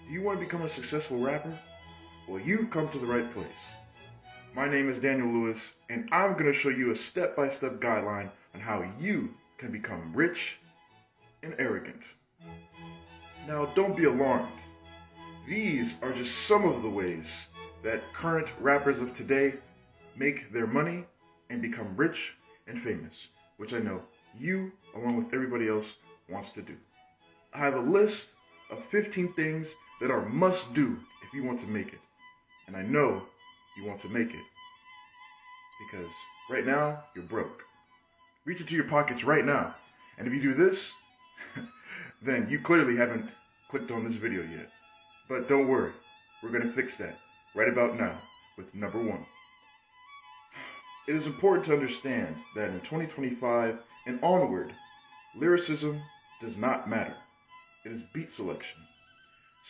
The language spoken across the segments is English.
Do you want to become a successful rapper? Well, you've come to the right place. My name is Daniel Lewis, and I'm going to show you a step-by-step guideline on how you can become rich and arrogant. Now, don't be alarmed. These are just some of the ways that current rappers of today make their money and become rich and famous, which I know you, along with everybody else, wants to do. I have a list of 15 things that are must-do if you want to make it. And I know you want to make it. Because right now, you're broke. Reach into your pockets right now. And if you do this, then you clearly haven't clicked on this video yet. But don't worry, we're going to fix that right about now with number 1. It is important to understand that in 2025 and onward, lyricism does not matter. It is beat selection.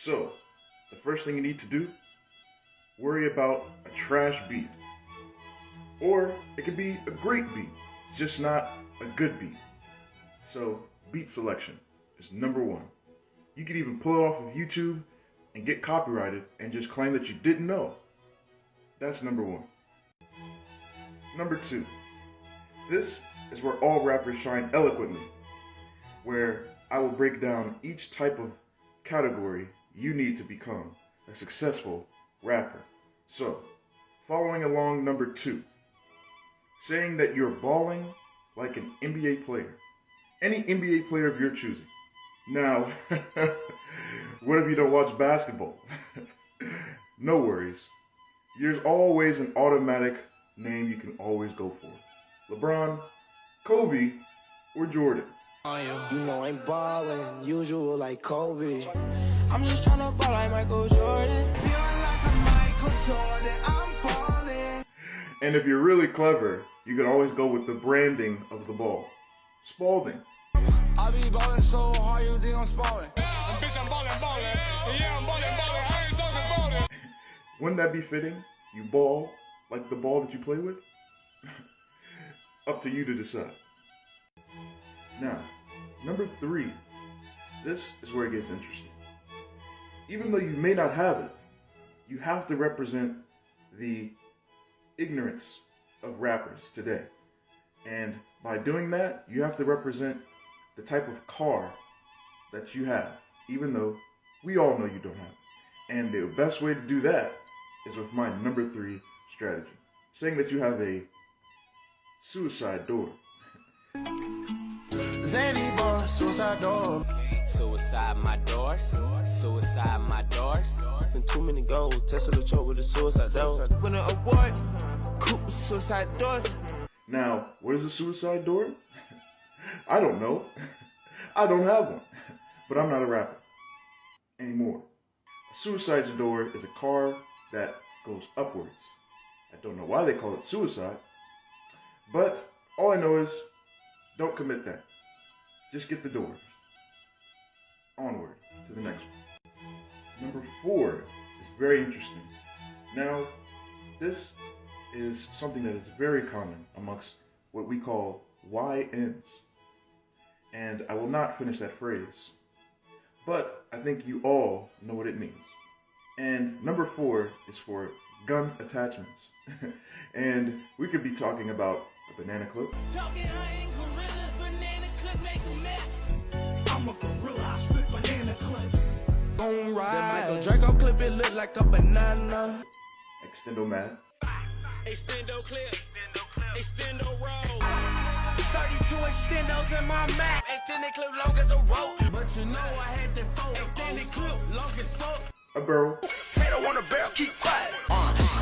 So, the first thing you need to do, worry about a trash beat. Or it could be a great beat, just not a good beat. So, beat selection is number 1. You could even pull it off of YouTube and get copyrighted and just claim that you didn't know. That's number 1. Number 2. This is where all rappers shine eloquently, where I will break down each type of category you need to become a successful rapper. So, following along number 2, saying that you're balling like an NBA player. Any NBA player of your choosing. Now, what if you don't watch basketball? No worries. There's always an automatic name you can always go for. LeBron, Kobe, or Jordan. You know I'm ballin', usual like Kobe. I'm just tryna ball like Michael Jordan. Feeling like a Michael Jordan, I'm ballin'. And if you're really clever, you can always go with the branding of the ball. Spalding. I be ballin' so hard, you think I'm Spalding. Bitch, I'm ballin'. Yeah, I'm ballin'. I ain't talking Spalding. Wouldn't that be fitting? You ball like the ball that you play with? Up to you to decide. Now, number 3. This is where it gets interesting. Even though you may not have it, you have to represent the ignorance of rappers today. And by doing that, you have to represent the type of car that you have, even though we all know you don't have it. And the best way to do that is with my number 3 strategy. Saying that you have a suicide door. Zany boy, suicide door. Suicide my doors. Suicide my doors. Been too many goals. Tesla the choke with a suicide door. Win an award. Coop with suicide doors. Now, what is a suicide door? I don't know. I don't have one. But I'm not a rapper anymore. A suicide door is a car that goes upwards. I don't know why they call it suicide. But all I know is, don't commit that. Just get the door. Onward to the next one. Number 4 is very interesting. Now, this is something that is very common amongst what we call YNs. And I will not finish that phrase. But I think you all know what it means. And number 4 is for gun attachments. And we could be talking about a banana clip. I'm a gorilla, I spit banana clips. Gon' ride. Michael Draco clip, it look like a banana. Extendomat. Extendo clip. Extendo roll. 32 extendos in my Mac. Extended clip long as a rope. But you know I had that phone. Extended clip long as fuck. A barrel. Potato on the barrel, keep quiet.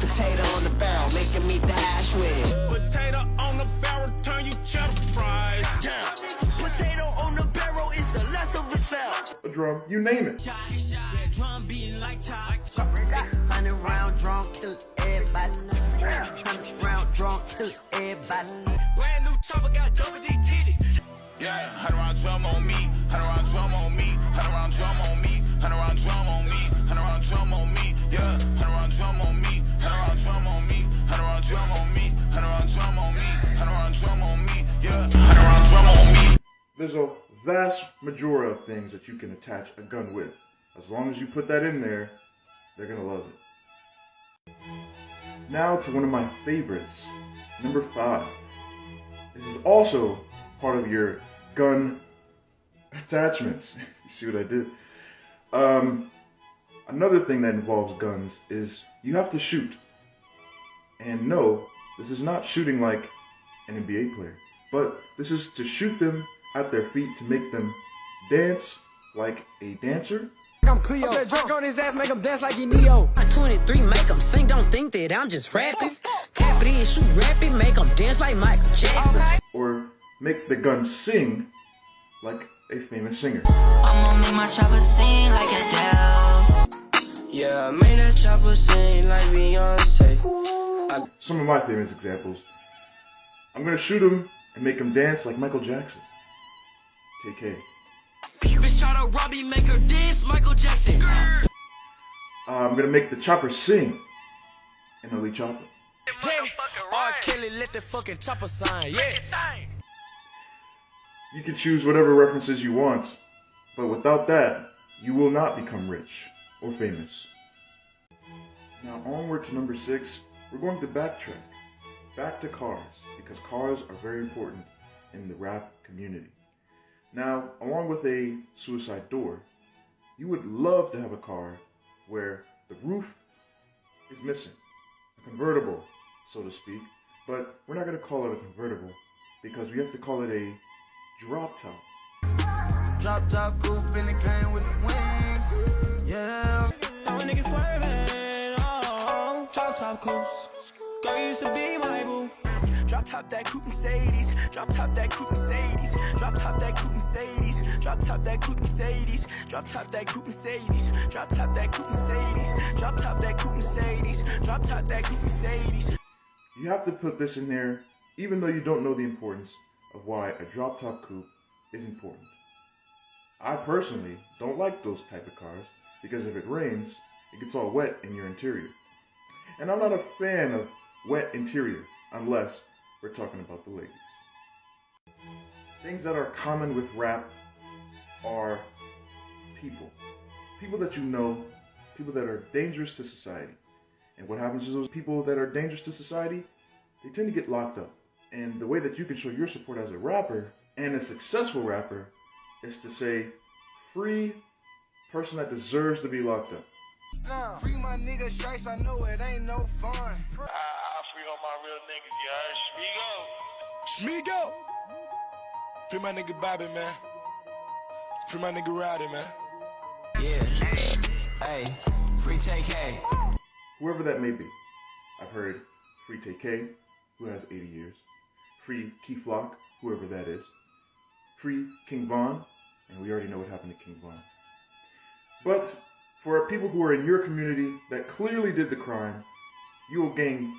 Potato on the barrel, making me dash with it. Potato on the barrel, turn you cheddar fries. Yeah. Potato on the barrel is a less of a cell. A drum. You name it. Drum beating like child. 100 round drum, kill everybody. 100 round drum, kill everybody. Brand new chopper got double D titties. Yeah, 100 round drum on me, 100 round drum on me, 100 round drum on me, 100 round drum on me, 100 round drum on me, yeah, 100 round drum on me, 100 round drum on me, 100 round drum on me, 100 round drum on me, 100 round drum on me, yeah, 100 round drum on me. There's a vast majority of things that you can attach a gun with. As long as you put that in there, they're gonna love it. Now to one of my favorites, number 5. This is also part of your gun attachments. You see what I did? Another thing that involves guns is you have to shoot. And no, this is not shooting like an NBA player, but this is to shoot them at their feet to make them dance like a dancer. I'm Cleo. Okay, drunk on his ass, make him dance like he Neo. 23, make him sing, don't think that I'm just rapping. Tap it in, shoot rapid, make him dance like Michael Jackson. Or make the gun sing like a famous singer. I'ma make my chopper sing like Adele. Yeah, I made that chopper sing like Beyonce. Some of my famous examples. I'm gonna shoot him and make him dance like Michael Jackson. TK. Bitch try to rob me, make her dance, Michael Jackson. I'm gonna make the chopper sing in Elite Chopper. R. Kelly, let the fucking chopper sign, yeah. You can choose whatever references you want, but without that, you will not become rich or famous. Now onward to number 6, we're going to backtrack. Back to cars, because cars are very important in the rap community. Now, along with a suicide door, you would love to have a car where the roof is missing. A convertible, so to speak, but we're not going to call it a convertible because we have to call it a drop top. Drop top coupe in the cane with the wings. Yeah. Now a nigga swerving, oh, drop top coupes. Girl used to be my boo. Drop top that coupe Mercedes. Drop top that coupe Mercedes. Drop top that coupe Mercedes. Drop top that coupe Mercedes. Drop top that coupe Mercedes. Drop top that coupe Mercedes. Drop top that coupe Mercedes. Drop top that coupe Mercedes. You have to put this in there, even though you don't know the importance of why a drop top coupe is important. I personally don't like those type of cars because if it rains, it gets all wet in your interior. And I'm not a fan of wet interior unless we're talking about the ladies. Things that are common with rap are people. People that you know, people that are dangerous to society. And what happens is those people that are dangerous to society, they tend to get locked up. And the way that you can show your support as a rapper, and a successful rapper, is to say, free person that deserves to be locked up. Free my nigga strikes, I know it ain't no fun. I free all my real niggas, y'all. Speak up. Free my nigga Bobby, man. Free my nigga Roddy, man. Yeah. Hey, free TK. Whoever that may be. I've heard free TK, who has 80 years. Free Key Flock, whoever that is. Free King Von, and we already know what happened to King Von. But for people who are in your community that clearly did the crime, you will gain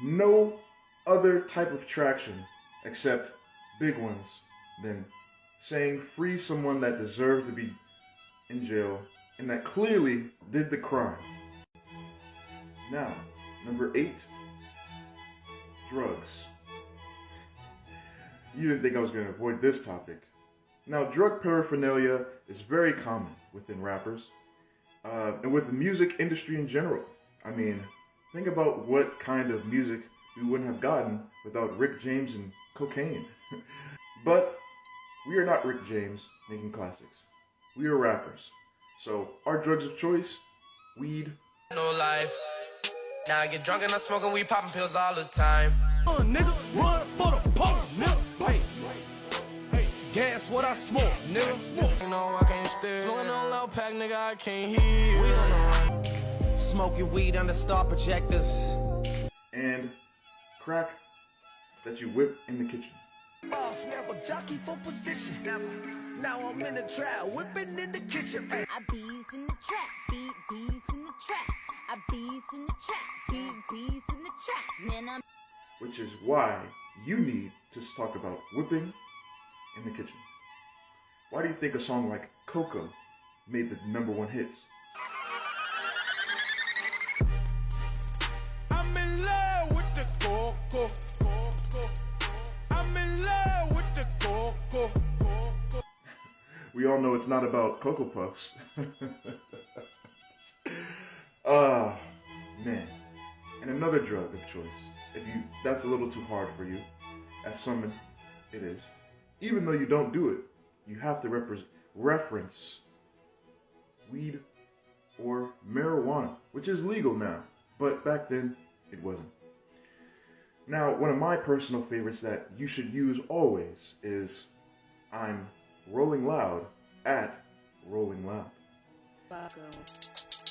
no other type of traction except big ones than saying free someone that deserved to be in jail and that clearly did the crime. Now, number 8, drugs. You didn't think I was going to avoid this topic. Now, drug paraphernalia is very common within rappers and with the music industry in general. I mean, think about what kind of music we wouldn't have gotten without Rick James and cocaine. But we are not Rick James making classics. We are rappers. So our drugs of choice, weed. No life. Now I get drunk and I'm smoking weed, popping pills all the time. Nigga, run for the pump, nigga. Hey, gas what I smoke, nigga. You know I can't stay. Smoking on low pack, nigga, I can't hear. We on the run. Smoking weed under star projectors. And crack that you whip in the kitchen. Boss never jockey for position. Now I'm in the trap, whipping in the kitchen. I bees in the trap, bees in the trap. I bees in the trap, bees in the trap. Man, I'm Which is why you need to talk about whipping in the kitchen. Why do you think a song like Coco made the #1 hits? I'm in love with the coco. I'm in love with the coco. We all know it's not about Cocoa Puffs. Man. And another drug of choice, if that's a little too hard for you, as some it is. Even though you don't do it, you have to reference weed or marijuana, which is legal now, but back then it wasn't. Now, one of my personal favorites that you should use always is I'm rolling loud at Rolling Loud.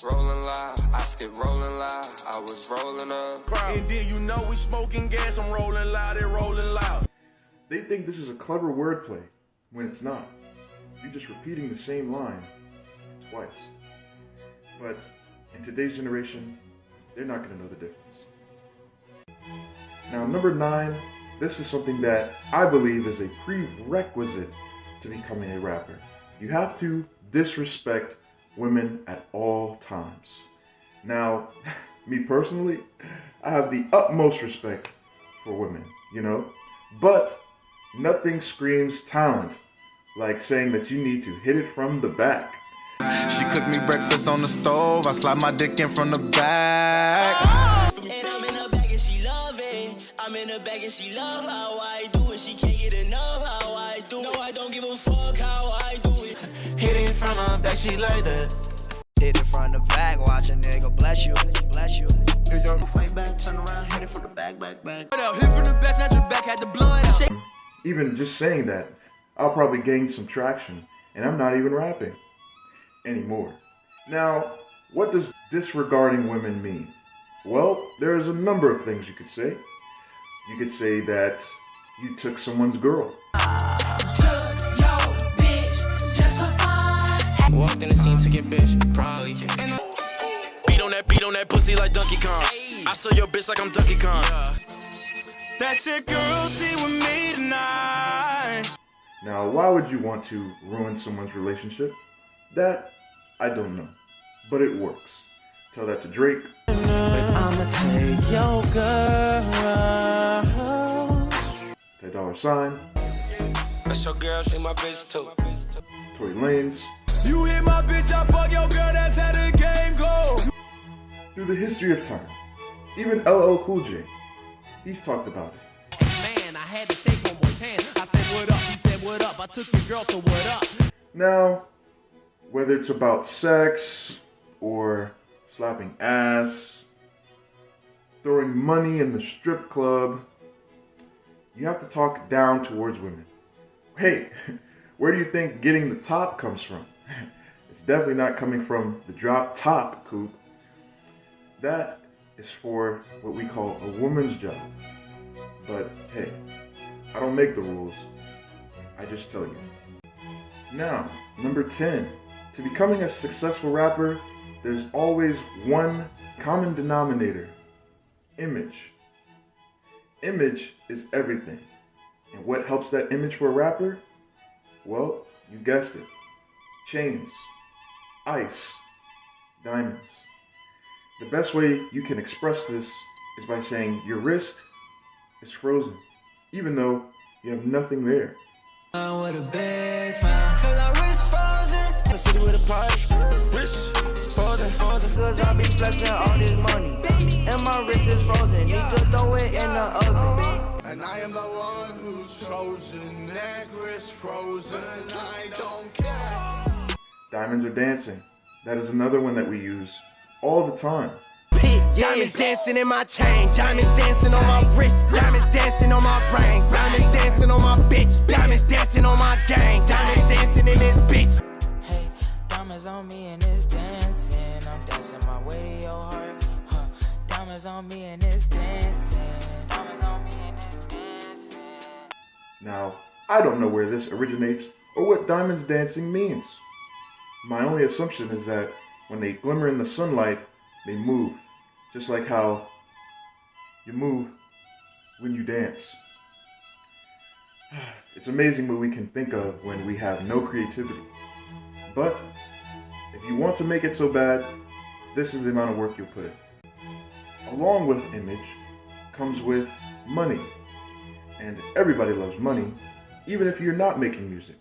Rolling loud, I skip rolling loud. I was rolling up. And then you know we smoking gas, I'm rolling loud and rolling loud. They think this is a clever wordplay when it's not. You're just repeating the same line twice. But in today's generation, they're not going to know the difference. Now, number 9, this is something that I believe is a prerequisite to becoming a rapper. You have to disrespect women at all times. Now, me personally, I have the utmost respect for women, but nothing screams talent like saying that you need to hit it from the back. She cooked me breakfast on the stove, I slide my dick in from the back. And I'm in her bag and she love it. I'm in her bag and she love how I do it. She can't get enough how I do it. No, I don't give a fuck how I do it. Hit it from the back, she like that. Hit it from the back, watch a nigga bless you, bless you. Fight back, turn around, hit it from the back, back. Hit from the back, not your back, had the blood out. Even just saying that, I'll probably gain some traction, and I'm not even rapping anymore. Now, what does disregarding women mean? Well, there's a number of things you could say. You could say that you took someone's girl. Walked in the scene to get bitch, probably. Beat on that pussy like Donkey Kong. I saw your bitch like I'm Donkey Kong. That's it, girl, see with me tonight. Now, why would you want to ruin someone's relationship? That, I don't know. But it works. Tell that to Drake. I'ma take your girl. Ty Dollar Sign. That's your girl, she my bitch too. Tory Lanez. You hit my bitch, I fuck your girl, that's how the game go. Through the history of time. Even LL Cool J. He's talked about it. Man, I had to shake homeboy's hand. I said what up, he said what up. I took your girl, so what up? Now, whether it's about sex or slapping ass, throwing money in the strip club, you have to talk down towards women. Hey, where do you think getting the top comes from? It's definitely not coming from the drop top, Coop. That is for what we call a woman's job. But hey, I don't make the rules. I just tell you. Now, number 10. To becoming a successful rapper, there's always one common denominator. Image. Image is everything. And what helps that image for a rapper? Well, you guessed it. Chains, ice, diamonds. The best way you can express this is by saying your wrist is frozen, even though you have nothing there. With a best man, cause I wrist frozen. The city with a party, wrist frozen. Cause I be flexing all this money, and my wrist is frozen. Need to throw it in the oven. And I am the one who's chosen, neck wrist frozen, I don't care. Diamonds are dancing. That is another one that we use all the time. Diamonds dancing in my chain, diamonds dancing on my wrist, diamonds dancing on my brains, diamonds dancing on my bitch, diamonds dancing on my gang, diamonds dancing in this bitch. Hey, diamonds on me and it's dancing. I'm dancing my way to your heart. Diamonds on me and it's dancing. Diamonds on me and it's dancing. Now, I don't know where this originates or what diamonds dancing means. My only assumption is that when they glimmer in the sunlight, they move, just like how you move when you dance. It's amazing what we can think of when we have no creativity. But if you want to make it so bad, this is the amount of work you'll put in. Along with image comes with money. And everybody loves money, even if you're not making music.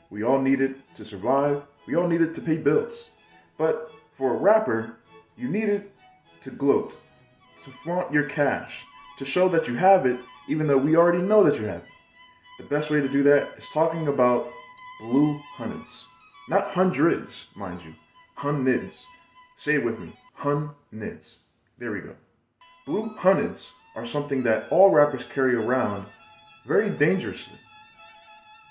We all need it to survive. We all need it to pay bills. But for a rapper, You need it to gloat, to flaunt your cash, to show that you have it, even though we already know that you have it. The best way to do that is talking about blue hundreds. Not hundreds, mind you. Hundreds. Say it with me. Hundreds. There we go. Blue hundreds are something that all rappers carry around very dangerously.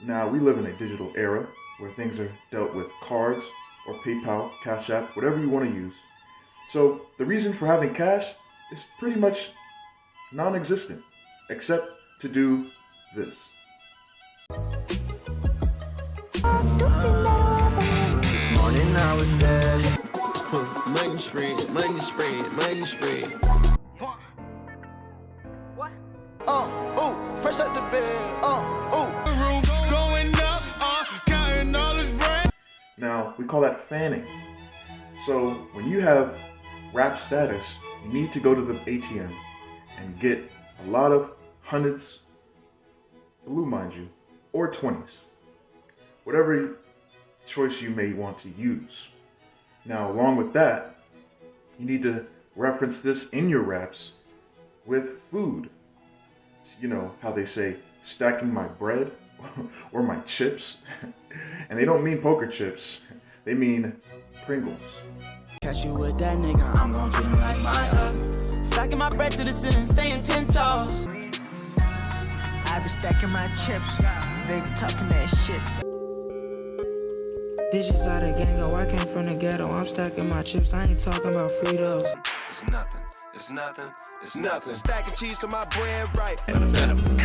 Now, we live in a digital era where things are dealt with cards or PayPal, Cash App, whatever you want to use. So the reason for having cash is pretty much non-existent, except to do this. This morning I was dead. Money spread, money spread, money spread. Fresh out the bed. Roof going up, counting all this bread. Now, we call that fanning. So when you have rap status, you need to go to the ATM and get a lot of hundreds, blue mind you, or 20s. Whatever choice you may want to use. Now, along with that, you need to reference this in your raps with food. You know how they say, stacking my bread or my chips. And they don't mean poker chips. They mean Pringles. Catch you with that nigga, I'm gon' treat him like my stacking my bread to the ceiling, staying 10 toes. I be stacking my chips. They be talking that shit. Digits out of gang, yo, I came from the ghetto. I'm stacking my chips, I ain't talking about Fritos. It's nothing, it's nothing, it's nothing. Stacking cheese to my bread, right?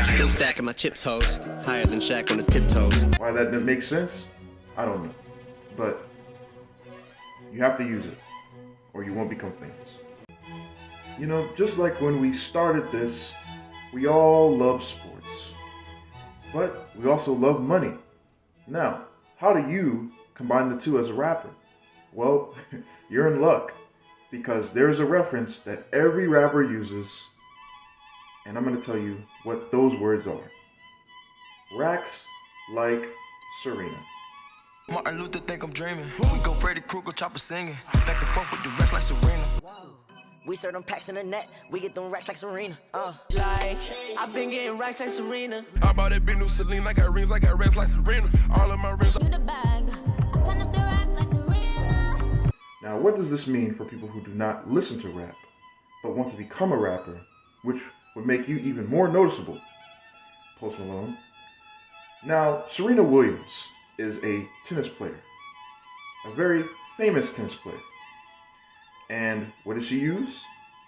Still stacking my chips, hoes. Higher than Shaq on his tiptoes. Why that didn't make sense? I don't know. But you have to use it, or you won't become famous. You know, just like when we started this, we all love sports. But we also love money. Now, how do you combine the two as a rapper? Well, you're in luck, because there's a reference that every rapper uses, and I'm going to tell you what those words are. Racks like Serena. Martin Luther think I'm dreaming. We go Freddy Krueger, chopper singing. Back and forth with the rest like Serena. We serve them packs in the net, we get them racks like Serena. Like, I've been getting racks like Serena. I bought that big new Celine, I got rings, I got rings like Serena. All of my rings. You the bag. I turn up the rack like Serena. Now, what does this mean for people who do not listen to rap, but want to become a rapper, which would make you even more noticeable? Post Malone. Now, Serena Williams is a tennis player, a very famous tennis player. And what does she use?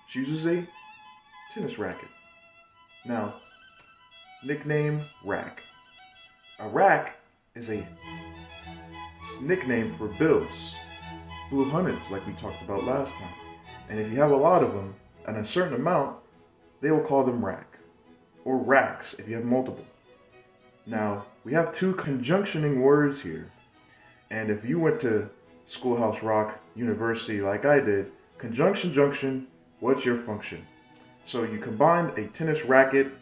She uses a tennis racket. Now, nickname rack. A rack is a nickname for bills, blue hundreds like we talked about last time. And if you have a lot of them, and a certain amount, they will call them rack, or racks if you have multiple. Now, we have two conjunctioning words here, and if you went to Schoolhouse Rock University like I did, conjunction junction, what's your function? So you combined a tennis racket,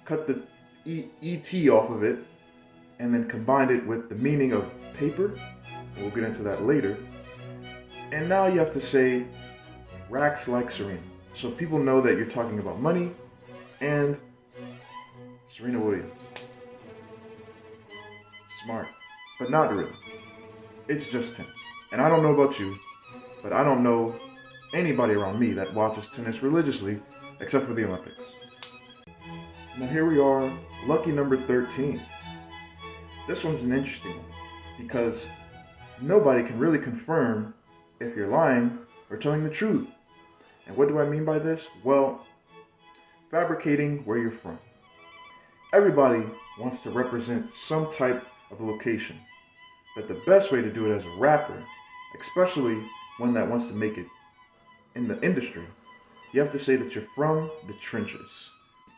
cut the ET off of it, and then combined it with the meaning of paper, and we'll get into that later. And now you have to say racks like Serena. So people know that you're talking about money and Serena Williams. Smart, but not really. It's just tennis. And I don't know about you, but I don't know anybody around me that watches tennis religiously, except for the Olympics. Now here we are, lucky number 13. This one's an interesting one, because nobody can really confirm if you're lying or telling the truth. And what do I mean by this? Well, fabricating where you're from. Everybody wants to represent some type of a location, but the best way to do it as a rapper, especially one that wants to make it in the industry, you have to say that you're from the trenches,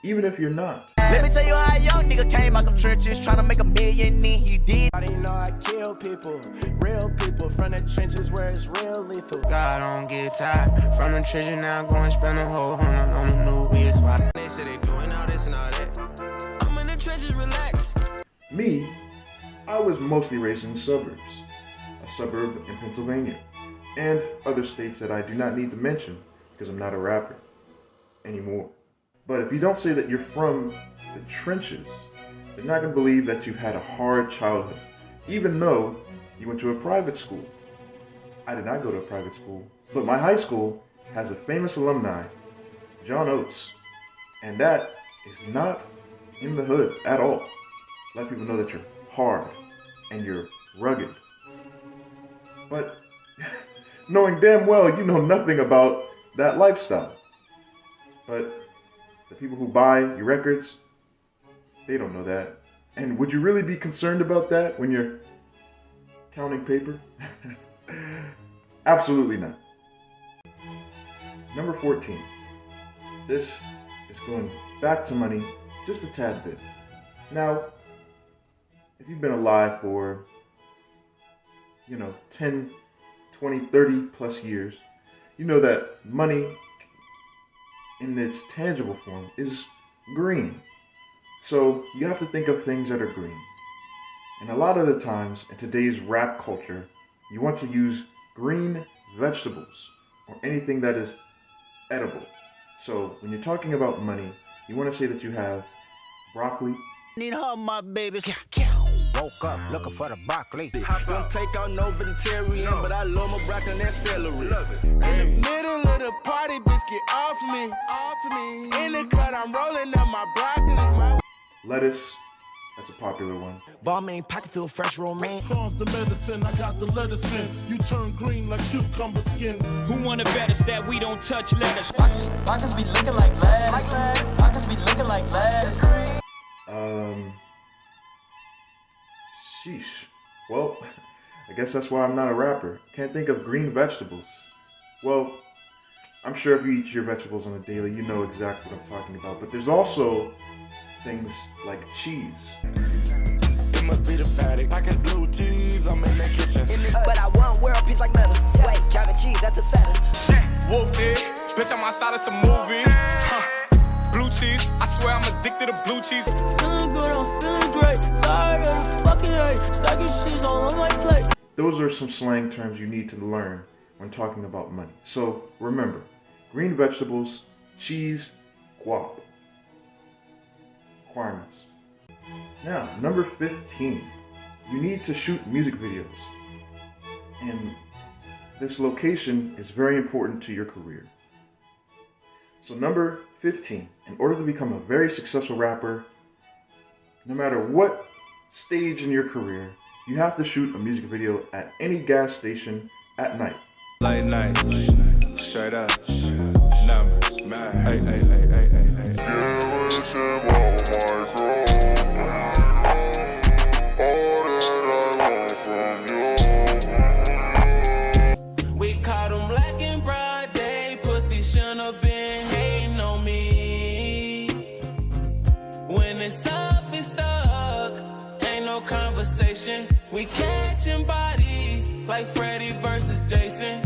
even if you're not. Let me tell you how a young nigga came out them trenches, trying to make $1 million, and he did. I didn't know I kill people, real people from the trenches where it's real lethal. God don't get tired from the trenches, now go and spend a whole $100 on the new wheels. They say they doing all this and all that. I'm in the trenches, relax. Me, I was mostly raised in the suburbs, a suburb in Pennsylvania. and other states that I do not need to mention because I'm not a rapper anymore. But if you don't say that you're from the trenches, they're not going to believe that you've had a hard childhood, even though you went to a private school. I did not go to a private school, but my high school has a famous alumni, John Oates, and that is not in the hood at all. Let people know that you're hard and you're rugged. But knowing damn well you know nothing about that lifestyle. But the people who buy your records, they don't know that. And would you really be concerned about that when you're counting paper? Absolutely not. Number 14. This is going back to money just a tad bit. Now, if you've been alive for, 10, 20, 30 plus years, you know that money in its tangible form is green. So you have to think of things that are green. And a lot of the times in today's rap culture, you want to use green vegetables or anything that is edible. So when you're talking about money, you want to say that you have broccoli. Need her, my babies. Woke up looking for the broccoli. Don't take out no vegetarian, but I love my broccoli and that celery. In the middle of the party, bitch, get off me. In the cut, I'm rolling up my broccoli. Lettuce, that's a popular one. Balmain pocket feel fresh romaine. Cause the medicine, I got the lettuce in. You turn green like cucumber skin. Who wanna bet us that we don't touch lettuce? Pockets be looking like lettuce. Pockets be looking like lettuce. Sheesh. Well, I guess that's why I'm not a rapper. Can't think of green vegetables. Well, I'm sure if you eat your vegetables on a daily, you know exactly what I'm talking about. But there's also things like cheese. It must be the paddock. I got blue cheese, I'm in the kitchen. But I want wear a piece like metal. Wait, count the cheese, that's the fatter. Whoop it, bitch, I'm outside of some movie. Blue cheese, I swear I'm addicted to blue cheese. Feeling good, I'm feeling great. Tired of the fucking hate. Stacking cheese all on my plate. Those are some slang terms you need to learn when talking about money. So remember, green vegetables, cheese, guap. Requirements. Now, number 15. You need to shoot music videos. And this location is very important to your career. So number 15, in order to become a very successful rapper, no matter what stage in your career, you have to shoot a music video at any gas station at night. Late night, straight up, numbers, man. We caught him black and broad day. Pussy shouldn't have been hating on me. When it's up, it's stuck. Ain't no conversation. We catching bodies like Freddy versus Jason.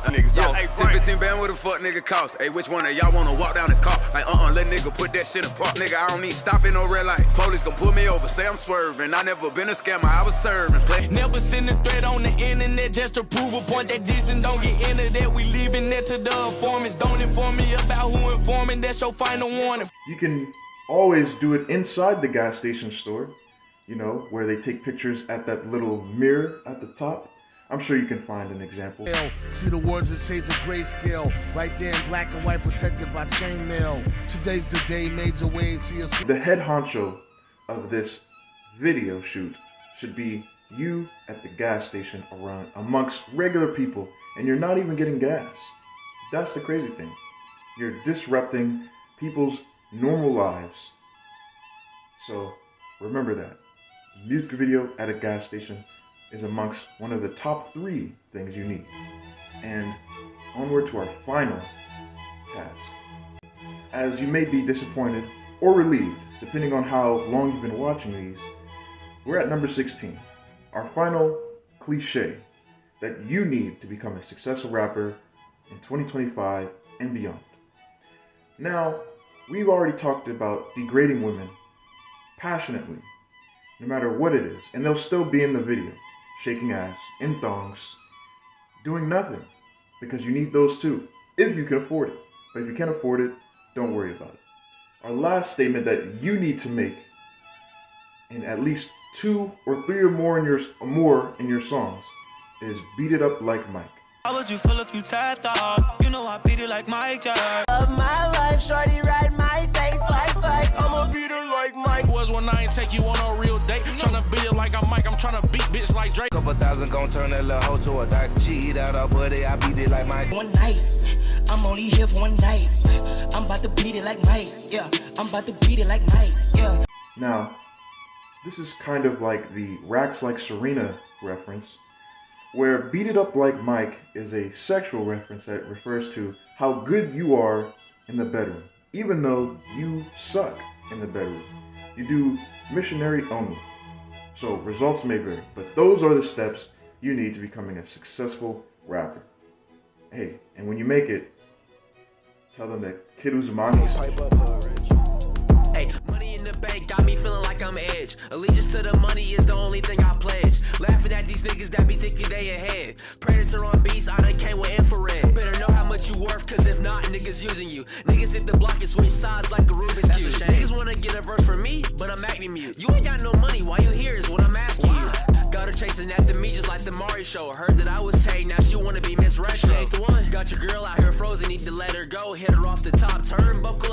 Niggas off. 10-15 band, what the fuck nigga cost? Hey, which one of y'all wanna walk down this car? Like, let nigga put that shit apart. Nigga, I don't need stopping no red lights. Police gon' pull me over, say I'm swerving. I never been a scammer, I was serving. Play. Never send a threat on the internet just to prove a point that this and don't get into that. We leaving that to the informants. Don't inform me about who informing. That's your final warning. You can always do it inside the gas station store, where they take pictures at that little mirror at the top. I'm sure you can find an example. See the words in shades of grayscale, right there in black and white, protected by chainmail. Today's the day, major waves. See us. The head honcho of this video shoot should be you at the gas station amongst regular people, and you're not even getting gas. That's the crazy thing. You're disrupting people's normal lives. So remember that. Music video at a gas station is amongst one of the top 3 things you need. And onward to our final task. As you may be disappointed or relieved, depending on how long you've been watching these, we're at number 16. Our final cliche that you need to become a successful rapper in 2025 and beyond. Now, we've already talked about degrading women passionately, no matter what it is, and they'll still be in the video, shaking ass, in thongs, doing nothing, because you need those too, if you can afford it. But if you can't afford it, don't worry about it. Our last statement that you need to make in at least 2 or 3 or more in your songs is beat it up like Mike. How would you feel if you tapped out? You know I beat it like Mike Jack. Of my life, shorty ride my face like I'ma beat her like Mike. Was when I ain't take you on a real date. Tryna beat it like I'm Mike, I'm tryna beat bitch like Drake. Couple thousand gon' turn that little hoe to a dyke. She eat out her booty, I beat it like Mike. One night, I'm only here for one night. I'm about to beat it like Mike, yeah. I'm about to beat it like Mike, yeah. Now, this is kind of like the Racks Like Serena reference, where beat it up like Mike is a sexual reference that refers to how good you are in the bedroom, even though you suck in the bedroom. You do missionary only. So results may vary, but those are the steps you need to becoming a successful rapper. Hey, and when you make it, tell them that Kiduzimaki Pipe up, Hey, money in the bank got me feeling like I'm edge. Allegiance to the money is the only thing I pledge. Laughing at these niggas that be thinking they ahead. Predator on beats, I done came with infrared. Better know how much you worth, cause if not, niggas using you. Niggas hit the block and switch sides like a Rubik's Cube. Niggas wanna get a verse from me, but I'm acting mute. You ain't got no money, why you here is what I'm asking you. Got her chasing after me just like the Mari show. Heard that I was tagged, now she wanna be Miss Retro. She ain't the one. Got your girl out here frozen, need to let her go. Hit her off the top turnbuckle.